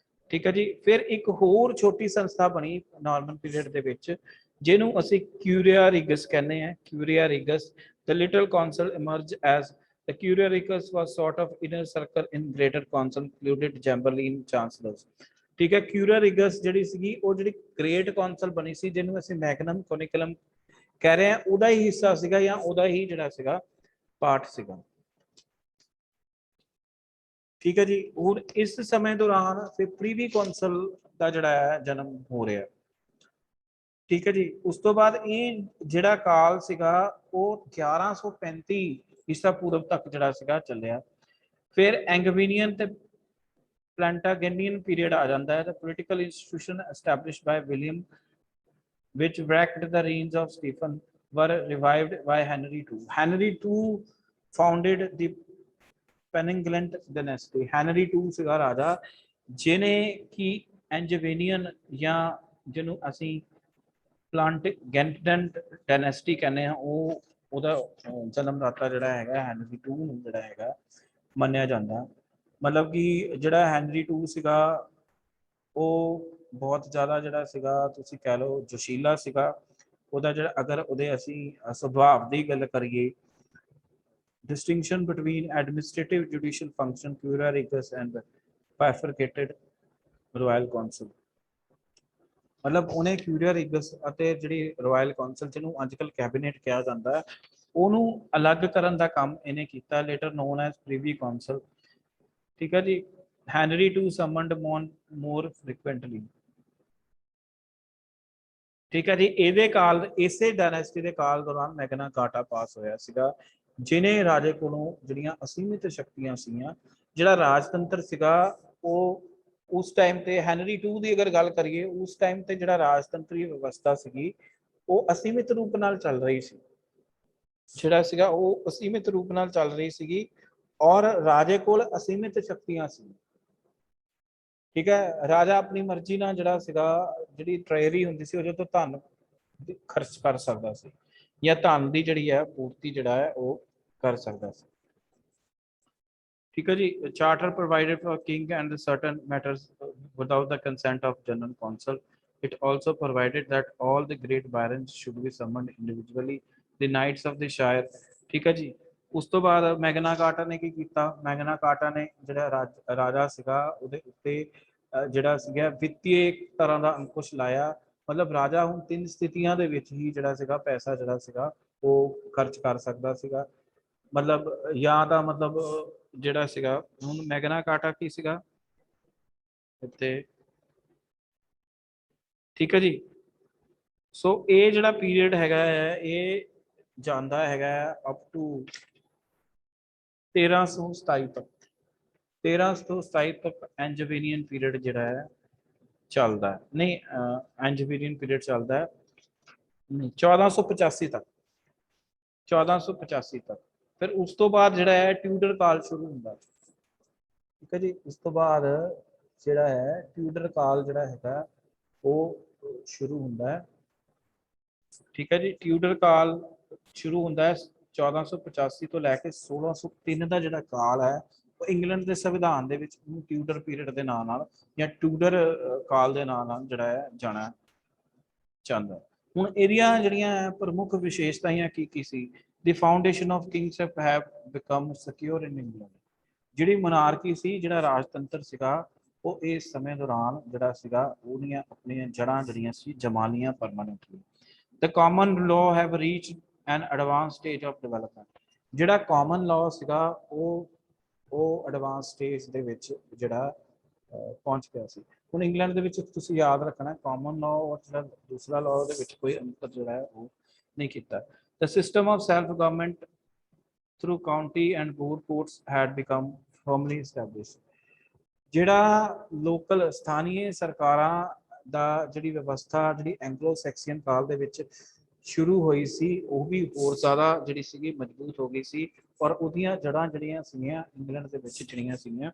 ਠੀਕ ਹੈ ਜੀ, ਫਿਰ ਇੱਕ ਹੋਰ ਛੋਟੀ ਸੰਸਥਾ ਬਣੀ ਨਾਰਮਨ ਪੀਰੀਅਡ ਦੇ ਵਿੱਚ ਜਿਹਨੂੰ ਅਸੀਂ ਕਿਊਰੀਆ ਰੀਗਸ ਕਹਿੰਦੇ ਆ। ਕਿਊਰੀਆ ਰੀਗਸ, the little council emerged as the curia regis was sort of inner circle in greater council included chamberlain chancellors। ਠੀਕ ਹੈ, ਕਿਊਰੀਆ ਰੀਗਸ ਜਿਹੜੀ ਸੀਗੀ ਉਹ ਜਿਹੜੀ ਗ੍ਰੇਟ ਕਾਉਂਸਲ ਬਣੀ ਸੀ ਜਿਹਨੂੰ ਅਸੀਂ ਮੈਗਨਮ ਕੋਨਿਕਲਮ ਕਹਿ ਰਹੇ ਹਾਂ, ਉਹਦਾ ਹੀ ਹਿੱਸਾ ਸੀਗਾ ਜਾਂ ਉਹਦਾ ਹੀ ਜਿਹੜਾ ਸੀਗਾ ਪਾਰਟ ਸੀਗਾ। ਠੀਕ ਹੈ ਜੀ, ਹੁਣ ਇਸ ਸਮੇਂ ਦੌਰਾਨ ਫਿਰ ਪ੍ਰੀਵੀ ਕਾਉਂਸਲ ਦਾ ਜਿਹੜਾ ਹੈ ਜਨਮ ਹੋ ਰਿਹਾ। ਠੀਕ ਹੈ ਜੀ, ਉਸ ਤੋਂ ਬਾਅਦ ਇਹ ਜਿਹੜਾ ਕਾਲ ਸੀਗਾ ਉਹ 1135 ਈਸਾ ਪੂਰਵ ਤੱਕ ਜਿਹੜਾ ਸੀਗਾ ਚੱਲਿਆ। ਫਿਰ ਐਂਗਵੀਨੀਅਨ ਤੇ ਪਲੈਂਟਾਗੇਨੀਅਨ ਪੀਰੀਅਡ ਆ ਜਾਂਦਾ ਹੈ। The political institution established by William which wrecked the reigns of Stephen were revived by Henry II। Henry II founded the Peninglant dynasty। Henry II ਸੀਗਾ ਰਾਜਾ ਜਿਹਨੇ ਕਿ ਐਂਗਵੀਨੀਅਨ ਜਾਂ ਜਿਹਨੂੰ ਅਸੀਂ ਪਲਾਂਟੇਗੇਨਟ ਡਾਇਨੈਸਟੀ ਕਹਿੰਦੇ ਆ ਉਹਦਾ ਜਨਮਦਾਤਾ ਜਿਹੜਾ ਹੈਗਾ ਹੈਨਰੀ II ਨੂੰ ਜਿਹੜਾ ਹੈਗਾ ਮੰਨਿਆ ਜਾਂਦਾ। मतलब कि ਜਿਹੜਾ ਹੈਨਰੀ टू ਸੀਗਾ ਉਹ ਬਹੁਤ ਜ਼ਿਆਦਾ ਜਿਹੜਾ ਸੀਗਾ ਤੁਸੀਂ ਕਹਿ ਲਓ ਜੋਸ਼ੀਲਾ ਸੀਗਾ। ਉਹਦਾ ਜਿਹੜਾ ਅਗਰ ਉਹਦੇ ਅਸੀਂ ਸੁਭਾਅ ਦੀ ਗੱਲ ਕਰੀਏ, distinction between administrative judicial function curia regis and bifurcated royal council। मतलब ਉਹਨੇ curia regis ਅਤੇ ਜਿਹੜੀ royal council ਜਿਹਨੂੰ ਅੱਜਕੱਲ ਕੈਬਨਿਟ ਕਿਹਾ ਜਾਂਦਾ ਹੈ ਉਹਨੂੰ ਅਲੱਗ ਕਰਨ ਦਾ ਕੰਮ ਇਹਨੇ ਕੀਤਾ, later known as privy council। ਠੀਕ ਹੈ ਜੀ। Henry two summoned more frequently। ਠੀਕ ਹੈ ਜੀ। ਇਹਦੇ ਕਾਲ ਇਸੇ ਡਾਇਨੈਸਟੀ ਦੇ ਕਾਲ ਦੌਰਾਨ ਮੈਗਨਾ ਕਾਰਟਾ ਪਾਸ ਹੋਇਆ ਸੀਗਾ, ਜਿਹਨੇ ਰਾਜੇ ਕੋਲੋਂ ਜਿਹੜੀਆਂ ਅਸੀਮਿਤ ਸ਼ਕਤੀਆਂ ਸੀਗੀਆਂ, ਜਿਹੜਾ ਰਾਜਤੰਤਰ ਸੀਗਾ ਉਹ ਉਸ ਟਾਈਮ ਤੇ ਹੈਨਰੀ टू ਦੀ ਅਗਰ ਗੱਲ ਕਰੀਏ ਉਸ ਟਾਈਮ ਤੇ ਜਿਹੜਾ ਰਾਜਤੰਤਰੀ ਵਿਵਸਥਾ ਸੀਗੀ ਉਹ ਅਸੀਮਿਤ ਰੂਪ ਨਾਲ ਚੱਲ ਰਹੀ ਸੀ, ਜਿਹੜਾ ਸੀਗਾ ਉਹ ਅਸੀਮਿਤ ਰੂਪ ਨਾਲ ਚੱਲ ਰਹੀ ਸੀਗੀ ਔਰ ਰਾਜੇ ਕੋਲ ਅਸੀਮਿਤ ਸ਼ਕਤੀਆਂ ਸੀ। ਠੀਕ ਹੈ। ਰਾਜਾ ਆਪਣੀ ਮਰਜ਼ੀ ਨਾਲ ਜਿਹੜਾ ਸੀਗਾ ਜਿਹੜੀ ਟ੍ਰੇਰੀ ਹੁੰਦੀ ਸੀ ਉਹਦੇ ਤੋਂ ਧਨ ਖਰਚ ਕਰ ਸਕਦਾ ਸੀ ਜਾਂ ਧਨ ਦੀ ਜਿਹੜੀ ਹੈ ਪੂਰਤੀ ਜਿਹੜਾ ਹੈ ਉਹ ਕਰ ਸਕਦਾ ਸੀ। ਠੀਕ ਹੈ ਜੀ। Charter provided for king and certain matters without the consent of general council. It also provided that all the great barons should be summoned individually, the knights of the shire। ਠੀਕ ਹੈ ਜੀ। ਉਸ ਤੋਂ ਬਾਅਦ ਮੈਗਨਾ ਕਾਰਟਾ ਨੇ ਕੀ ਕੀਤਾ, ਮੈਗਨਾ ਕਾਰਟਾ ਨੇ ਜਿਹੜਾ ਰਾਜਾ ਸੀਗਾ ਉਹਦੇ ਉੱਤੇ ਜਿਹੜਾ ਸੀਗਾ ਵਿੱਤੀ ਤਰ੍ਹਾਂ ਦਾ ਅੰਕੁਸ਼ ਲਾਇਆ। ਮਤਲਬ ਰਾਜਾ ਹੁਣ 3 ਸਥਿਤੀਆਂ ਦੇ ਵਿੱਚ ਹੀ ਜਿਹੜਾ ਸੀਗਾ ਪੈਸਾ ਜਿਹੜਾ ਸੀਗਾ ਉਹ ਖਰਚ ਕਰ ਸਕਦਾ ਸੀਗਾ। ਮਤਲਬ ਜਾਂ ਤਾਂ ਮਤਲਬ ਜਿਹੜਾ ਸੀਗਾ ਹੁਣ ਮੈਗਨਾ ਕਾਰਟਾ ਕੀ ਸੀਗਾ ਇੱਥੇ। ਠੀਕ ਹੈ ਜੀ। ਸੋ ਇਹ ਜਿਹੜਾ ਪੀਰੀਅਡ ਹੈਗਾ ਹੈ ਇਹ ਜਾਂਦਾ ਹੈਗਾ ਅਪ ਟੂ 1327 ਤੱਕ। 1327 ਤੱਕ ਐਂਜਵੀਨੀਅਨ ਪੀਰੀਅਡ ਜਿਹੜਾ ਹੈ ਚੱਲਦਾ ਹੈ। ਨਹੀਂ ਐਂਜਵੀਨੀਅਨ ਪੀਰੀਅਡ ਚੱਲਦਾ ਹੈ ਨਹੀਂ 1485 ਤੱਕ। 1485 ਤੱਕ। ਫਿਰ ਉਸ ਤੋਂ ਬਾਅਦ ਜਿਹੜਾ ਹੈ ਟਿਊਡਰ ਕਾਲ ਸ਼ੁਰੂ ਹੁੰਦਾ। ਠੀਕ ਹੈ ਜੀ। ਉਸ ਤੋਂ ਬਾਅਦ ਜਿਹੜਾ ਹੈ ਟਿਊਡਰ ਕਾਲ ਜਿਹੜਾ ਹੈਗਾ ਉਹ ਸ਼ੁਰੂ ਹੁੰਦਾ ਹੈ। ਠੀਕ ਹੈ ਜੀ। ਟਿਊਡਰ ਕਾਲ ਸ਼ੁਰੂ ਹੁੰਦਾ ਹੈ 1485 ਤੋਂ ਲੈ ਕੇ 1603 ਦਾ ਜਿਹੜਾ ਕਾਲ ਹੈ ਉਹ ਇੰਗਲੈਂਡ ਦੇ ਸੰਵਿਧਾਨ ਦੇ ਵਿੱਚ ਟਿਊਡਰ ਪੀਰੀਅਡ ਦੇ ਨਾਂ ਨਾਲ ਜਾਂ ਟਿਊਡਰ ਕਾਲ ਦੇ ਨਾਂ ਨਾਲ ਜਿਹੜਾ ਹੈ ਜਾਣਾ ਚਾਹੁੰਦਾ। ਹੁਣ ਇਹਦੀਆਂ ਜਿਹੜੀਆਂ ਪ੍ਰਮੁੱਖ ਵਿਸ਼ੇਸ਼ਤਾਵਾਂ ਕੀ ਸੀ। The foundation of kingship have become secure in England. ਜਿਹੜੀ ਮੋਨਾਰਕੀ ਸੀ, ਜਿਹੜਾ ਰਾਜਤੰਤਰ ਸੀਗਾ ਉਹ ਇਸ ਸਮੇਂ ਦੌਰਾਨ ਜਿਹੜਾ ਸੀਗਾ ਉਹਦੀਆਂ ਆਪਣੀਆਂ ਜੜ੍ਹਾਂ ਜਿਹੜੀਆਂ ਸੀ ਜਮਾ ਲਈਆਂ permanently. The common law have reached an advanced stage of development। ਜਿਹੜਾ ਕਾਮਨ ਲਾਅ ਸੀਗਾ ਉਹ ਐਡਵਾਂਸ ਸਟੇਜ ਦੇ ਵਿੱਚ ਜਿਹੜਾ ਪਹੁੰਚ ਗਿਆ ਸੀ। ਹੁਣ ਇੰਗਲੈਂਡ ਦੇ ਵਿੱਚ ਤੁਸੀਂ ਯਾਦ ਰੱਖਣਾ ਕਾਮਨ ਲਾਅ ਔਰ ਜਿਹੜਾ ਦੂਸਰਾ ਲਾਅ ਦੇ ਵਿੱਚ ਕੋਈ ਅੰਤਰ ਜਿਹੜਾ ਹੈ ਉਹ ਨਹੀਂ ਕੀਤਾ। The system of self government through county and board courts had become firmly established। ਜਿਹੜਾ ਲੋਕਲ ਸਥਾਨੀ ਸਰਕਾਰਾਂ ਦਾ ਜਿਹੜੀ ਵਿਵਸਥਾ ਜਿਹੜੀ ਐਂਗਲੋ ਸੈਕਸੀਅਨ ਕਾਲ ਦੇ ਵਿੱਚ ਸ਼ੁਰੂ ਹੋਈ ਸੀ ਉਹ ਵੀ ਹੋਰ ਜ਼ਿਆਦਾ ਜਿਹੜੀ ਸੀਗੀ ਮਜ਼ਬੂਤ ਹੋ ਗਈ ਸੀ ਔਰ ਉਹਦੀਆਂ ਜੜ੍ਹਾਂ ਜਿਹੜੀਆਂ ਸੀਗੀਆਂ ਇੰਗਲੈਂਡ ਦੇ ਵਿੱਚ ਜਿਹੜੀਆਂ ਸੀਗੀਆਂ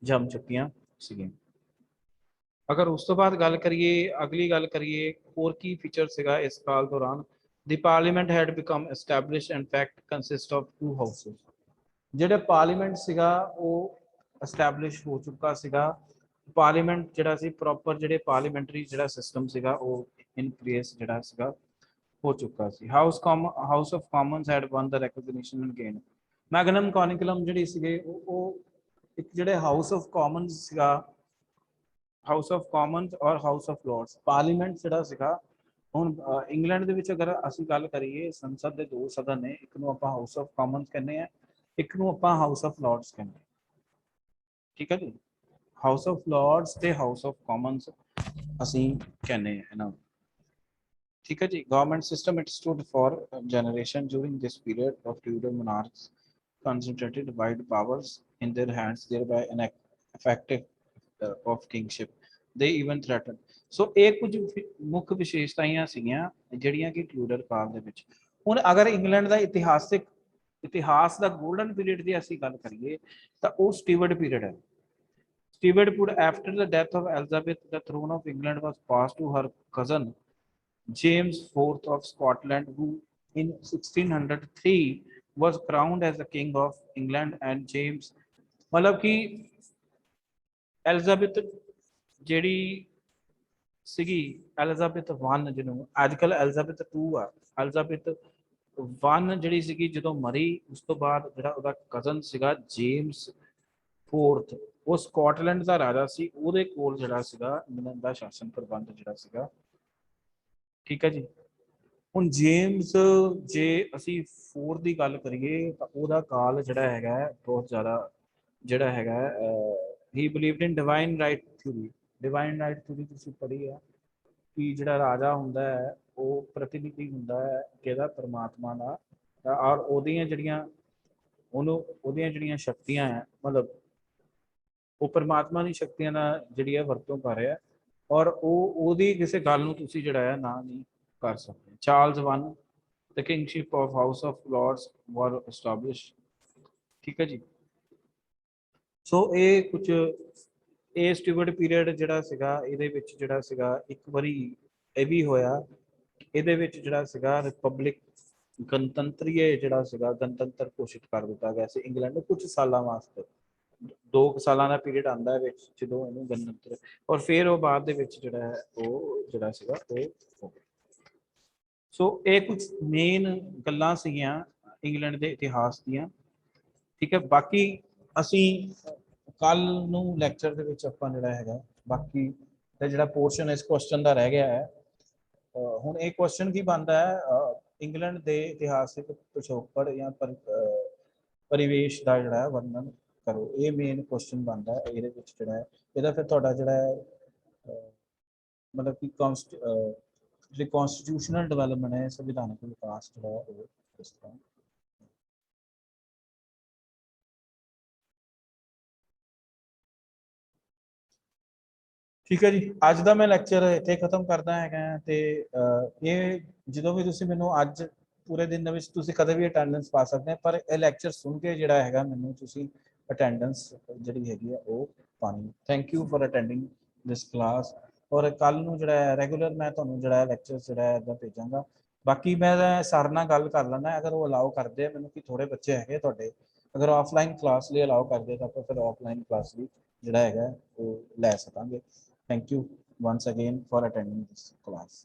ਜੰਮ ਚੁੱਕੀਆਂ ਸੀਗੀਆਂ। ਅਗਰ ਉਸ ਤੋਂ ਬਾਅਦ ਗੱਲ ਕਰੀਏ ਅਗਲੀ ਗੱਲ ਕਰੀਏ ਹੋਰ ਕੀ ਫੀਚਰ ਸੀਗਾ ਇਸ ਕਾਲ ਦੌਰਾਨ। The parliament had become established and fact consist of 2 houses. ਜਿਹੜਾ ਪਾਰਲੀਮੈਂਟ ਸੀਗਾ ਉਹ ਐਸਟੈਬਲਿਸ਼ ਹੋ ਚੁੱਕਾ ਸੀਗਾ। ਪਾਰਲੀਮੈਂਟ ਜਿਹੜਾ ਸੀ ਪ੍ਰੋਪਰ ਜਿਹੜੇ ਪਾਰਲੀਮੈਂਟਰੀ ਜਿਹੜਾ ਸਿਸਟਮ ਸੀਗਾ ਉਹ ਇਨ ਪਲੇਸ ਜਿਹੜਾ ਸੀਗਾ ਹੋ ਚੁੱਕਾ ਸੀ। House of Commons had won ਦਾ recognition and gain. Magnum Concilium ਜਿਹੜੀ ਸੀਗੇ ਉਹ ਇੱਕ ਜਿਹੜੇ ਹਾਊਸ ਆਫ ਕਾਮਨਸ ਸੀਗਾ, ਹਾਊਸ ਆਫ ਕਾਮਨਸ ਔਰ ਹਾਊਸ ਆਫ ਲਾਰਡਸ। ਪਾਰਲੀਮੈਂਟ ਜਿਹੜਾ ਸੀਗਾ ਹੁਣ ਇੰਗਲੈਂਡ ਦੇ ਵਿੱਚ ਅਗਰ ਅਸੀਂ ਗੱਲ ਕਰੀਏ ਸੰਸਦ ਦੇ 2 ਸਦਨ ਨੇ, ਇੱਕ ਨੂੰ ਆਪਾਂ ਹਾਊਸ ਆਫ ਕਾਮਨਸ ਕਹਿੰਦੇ ਆ, ਇੱਕ ਨੂੰ ਆਪਾਂ ਹਾਊਸ ਆਫ ਲਾਰਡਸ ਕਹਿੰਦੇ ਆ। ਠੀਕ ਹੈ ਜੀ। ਹਾਊਸ ਆਫ ਲਾਰਡਸ ਤੇ ਹਾਊਸ ਆਫ ਕਾਮਨਸ ਅਸੀਂ ਕਹਿੰਦੇ ਆ ਇਹਨਾਂ ਨੂੰ। ਠੀਕ ਹੈ ਜੀ। Government system it stood for generation during this period of Tudor monarchs concentrated wide powers in their hands, thereby an effective of kingship they even threatened। ਸੋ ਇਹ ਕੁਝ ਮੁੱਖ ਵਿਸ਼ੇਸ਼ਤਾਵਾਂ ਸੀਗੀਆਂ ਜਿਹੜੀਆਂ ਕਿ ਟਿਊਡਰ ਕਾਲ ਦੇ ਵਿੱਚ। ਹੁਣ ਅਗਰ ਇੰਗਲੈਂਡ ਦਾ ਇਤਿਹਾਸ ਦਾ ਗੋਲਡਨ ਪੀਰੀਅਡ ਦੀ ਅਸੀਂ ਗੱਲ ਕਰੀਏ ਤਾਂ ਉਹ ਸਟੀਵਰਟ ਪੀਰੀਅਡ ਹੈ। Stewart would, after the death of Elizabeth, the throne of England was passed to her cousin James IV of Scotland, who in 1603 was crowned as the King of England। and James मतलब कि ਐਲਿਜ਼ਾਬeth ਜਿਹੜੀ ਸੀਗੀ, ਐਲਿਜ਼ਾਬeth 1 ਜਿਹਨੂੰ ਅੱਜ ਕੱਲ ਐਲਿਜ਼ਾਬeth 2 ਆ, ਐਲਿਜ਼ਾਬeth 1 ਜਿਹੜੀ ਸੀਗੀ ਜਦੋਂ ਮਰੀ ਉਸ ਤੋਂ ਬਾਅਦ ਜਿਹੜਾ ਉਹਦਾ ਕਜ਼ਨ ਸੀਗਾ ਜੇਮਸ ਫੋਰਥ, ਉਹ ਸਕਾਟਲੈਂਡ ਦਾ ਰਾਜਾ ਸੀ, ਉਹਦੇ ਕੋਲ ਜਿਹੜਾ ਸੀਗਾ ਇੰਗਲੈਂਡ ਦਾ ਸ਼ਾਸਨ ਪ੍ਰਬੰਧ ਜਿਹੜਾ ਸੀਗਾ। ਠੀਕ ਹੈ ਜੀ। ਹੁਣ ਜੇਮਸ, ਜੇ ਅਸੀਂ 4 ਦੀ ਗੱਲ ਕਰੀਏ ਤਾਂ ਉਹਦਾ ਕਾਲ ਜਿਹੜਾ ਹੈਗਾ ਬਹੁਤ ਜ਼ਿਆਦਾ ਜਿਹੜਾ ਹੈਗਾ, he believed in divine right theory. Divine right theory ਤੁਸੀਂ ਪੜ੍ਹੀ ਆ ਕਿ ਜਿਹੜਾ ਰਾਜਾ ਹੁੰਦਾ ਹੈ ਉਹ ਪ੍ਰਤੀਨਿਧੀ ਹੁੰਦਾ ਹੈ ਕਿਹਦਾ, ਪਰਮਾਤਮਾ ਦਾ, ਔਰ ਉਹਦੀਆਂ ਜਿਹੜੀਆਂ ਸ਼ਕਤੀਆਂ ਹੈ, ਮਤਲਬ ਉਹ ਪਰਮਾਤਮਾ ਦੀ ਸ਼ਕਤੀਆਂ ਦਾ ਜਿਹੜੀ ਹੈ ਵਰਤੋਂ ਕਰ ਰਿਹਾ, ਔਰ ਉਹਦੀ ਕਿਸੇ ਗੱਲ ਨੂੰ ਤੁਸੀਂ ਜਿਹੜਾ ਹੈ ਨਾ ਨਹੀਂ ਕਰ ਸਕਦੇ। Charles 1, the kingship of House of Lords was established। ਠੀਕ ਹੈ ਜੀ। ਸੋ ਇਹ ਕੁਝ ਇਹ ਸਟਿਊਅਰਟ ਪੀਰੀਅਡ ਜਿਹੜਾ ਸੀਗਾ, ਇਹਦੇ ਵਿੱਚ ਜਿਹੜਾ ਸੀਗਾ ਇੱਕ ਵਾਰੀ ਇਹ ਵੀ ਹੋਇਆ, ਇਹਦੇ ਵਿੱਚ ਜਿਹੜਾ ਸੀਗਾ ਰਿਪਬਲਿਕ ਗਣਤੰਤਰੀਏ ਜਿਹੜਾ ਸੀਗਾ, ਗਣਤੰਤਰ ਘੋਸ਼ਿਤ ਕਰ ਦਿੱਤਾ ਗਿਆ ਸੀ ਇੰਗਲੈਂਡ ਨੂੰ ਕੁਝ ਸਾਲਾਂ ਵਾਸਤੇ। 2 ਸਾਲਾਂ ਦਾ ਪੀਰੀਅਡ ਆਉਂਦਾ ਹੈ ਵਿੱਚ ਜਦੋਂ ਇਹਨੂੰ ਗਣਤੰਤਰ, ਔਰ ਫਿਰ ਉਹ ਬਾਅਦ ਦੇ ਵਿੱਚ ਜਿਹੜਾ ਹੈ ਉਹ ਜਿਹੜਾ ਸੀਗਾ ਉਹ ਹੋ ਗਿਆ। ਸੋ ਇਹ ਕੁਝ ਮੇਨ ਗੱਲਾਂ ਸੀਗੀਆਂ ਇੰਗਲੈਂਡ ਦੇ ਇਤਿਹਾਸ ਦੀਆਂ। ਠੀਕ ਹੈ, ਬਾਕੀ ਅਸੀਂ ਕੱਲ ਨੂੰ ਲੈਕਚਰ ਦੇ ਵਿੱਚ ਆਪਾਂ ਜਿਹੜਾ ਹੈਗਾ ਬਾਕੀ ਦਾ ਜਿਹੜਾ ਪੋਰਸ਼ਨ ਇਸ ਕੁਐਸਚਨ ਦਾ ਰਹਿ ਗਿਆ ਹੈ। ਹੁਣ ਇਹ ਕੁਐਸਚਨ ਕੀ ਬਣਦਾ ਹੈ, ਇੰਗਲੈਂਡ ਦੇ ਇਤਿਹਾਸਿਕ ਪਿਛੋਕੜ ਜਾਂ ਪਰਿਵੇਸ਼ ਦਾ ਜਿਹੜਾ ਵਰਣਨ ਕਰੋ, ਇਹ ਮੇਨ ਕੁਐਸਚਨ ਬਣਦਾ ਹੈ। ਇਹਦੇ ਵਿੱਚ ਜਿਹੜਾ ਹੈ ਇਹਦਾ ਫਿਰ ਤੁਹਾਡਾ ਜਿਹੜਾ ਹੈ ਮਤਲਬ ਕਿ ਜਿਹੜੀ ਕਨਸਟੀਟਿਊਸ਼ਨਲ ਡਿਵੈਲਪਮੈਂਟ ਹੈ, ਸੰਵਿਧਾਨਕ ਵਿਕਾਸ ਜਿਹੜਾ ਹੈ ਉਹ ਇਸ ਤਰ੍ਹਾਂ। ਠੀਕ ਹੈ ਜੀ, ਅੱਜ ਦਾ ਮੈਂ ਲੈਕਚਰ ਇੱਥੇ ਖਤਮ ਕਰਦਾ ਹੈਗਾ। ਤੇ ਇਹ ਜਦੋਂ ਵੀ ਤੁਸੀਂ ਮੈਨੂੰ ਅੱਜ ਪੂਰੇ ਦਿਨ ਦੇ ਵਿੱਚ ਤੁਸੀਂ ਕਦੇ ਵੀ ਅਟੈਂਡੈਂਸ ਪਾ ਸਕਦੇ ਹੋ, ਪਰ ਇਹ ਲੈਕਚਰ ਸੁਣ ਕੇ ਜਿਹੜਾ ਹੈਗਾ ਮੈਨੂੰ ਤੁਸੀਂ ਅਟੈਂਡੈਂਸ ਜਿਹੜੀ ਹੈਗੀ ਆ ਉਹ ਪਾਣੀ। Thank you for attending this class. ਔਰ ਕੱਲ ਨੂੰ ਜਿਹੜਾ ਰੈਗੂਲਰ ਮੈਂ ਤੁਹਾਨੂੰ ਜਿਹੜਾ ਲੈਕਚਰ ਜਿਹੜਾ ਇੱਦਾਂ ਭੇਜਾਂਗਾ। ਬਾਕੀ ਮੈਂ ਸਰ ਨਾਲ ਗੱਲ ਕਰ ਲੈਣਾ, ਅਗਰ ਉਹ ਅਲਾਓ ਕਰਦੇ ਆ ਮੈਨੂੰ, ਕਿ ਥੋੜੇ ਬੱਚੇ ਹੈਗੇ ਤੁਹਾਡੇ, ਅਗਰ ਆਫਲਾਈਨ ਕਲਾਸ ਲਈ ਅਲਾਓ ਕਰਦੇ ਤਾਂ ਆਪਾਂ ਫਿਰ ਆਫਲਾਈਨ ਕਲਾਸ ਵੀ ਜਿਹੜਾ ਹੈਗਾ ਉਹ ਲੈ ਸਕਾਂਗੇ। Thank you once again for attending this class.